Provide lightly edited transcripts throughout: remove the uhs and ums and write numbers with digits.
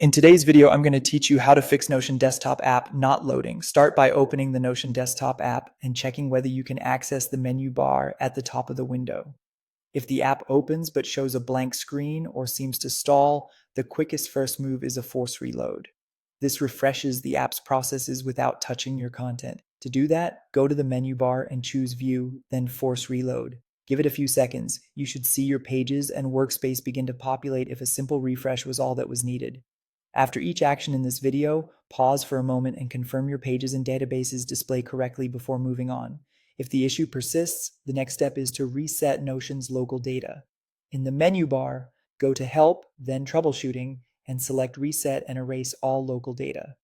In today's video, I'm going to teach you how to fix Notion desktop app not loading. Start by opening the Notion desktop app and checking whether you can access the menu bar at the top of the window. If the app opens but shows a blank screen or seems to stall, the quickest first move is a force reload. This refreshes the app's processes without touching your content. To do that, go to the menu bar and choose View, then Force Reload. Give it a few seconds. You should see your pages and workspace begin to populate if a simple refresh was all that was needed. After each action in this video, pause for a moment and confirm your pages and databases display correctly before moving on. If the issue persists, the next step is to reset Notion's local data. In the menu bar, go to Help, then Troubleshooting, and select Reset and erase all local data.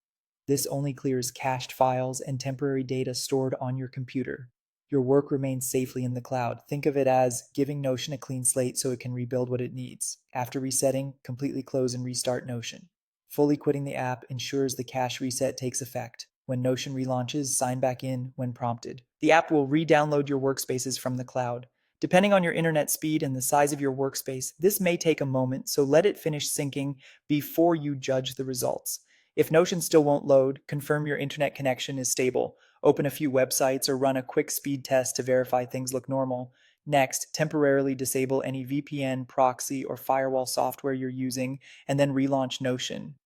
This only clears cached files and temporary data stored on your computer. Your work remains safely in the cloud. Think of it as giving Notion a clean slate so it can rebuild what it needs. After resetting, completely close and restart Notion. Fully quitting the app ensures the cache reset takes effect. When Notion relaunches, sign back in when prompted. The app will re-download your workspaces from the cloud. Depending on your internet speed and the size of your workspace, this may take a moment, so let it finish syncing before you judge the results. If Notion still won't load, confirm your internet connection is stable. Open a few websites or run a quick speed test to verify things look normal. Next, temporarily disable any VPN, proxy, or firewall software you're using, and then relaunch Notion.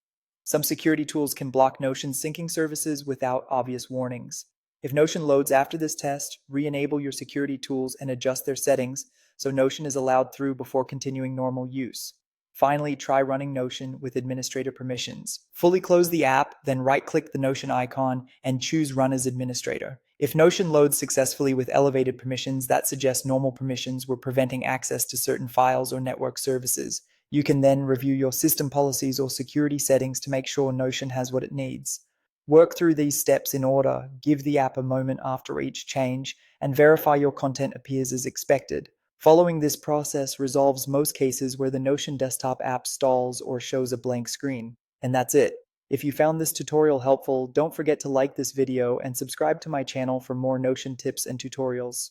Some security tools can block Notion syncing services without obvious warnings. If Notion loads after this test, re-enable your security tools and adjust their settings so Notion is allowed through before continuing normal use. Finally, try running Notion with administrator permissions. Fully close the app, then right-click the Notion icon and choose Run as Administrator. If Notion loads successfully with elevated permissions, that suggests normal permissions were preventing access to certain files or network services. You can then review your system policies or security settings to make sure Notion has what it needs. Work through these steps in order, give the app a moment after each change, and verify your content appears as expected. Following this process resolves most cases where the Notion desktop app stalls or shows a blank screen. And that's it. If you found this tutorial helpful, don't forget to like this video and subscribe to my channel for more Notion tips and tutorials.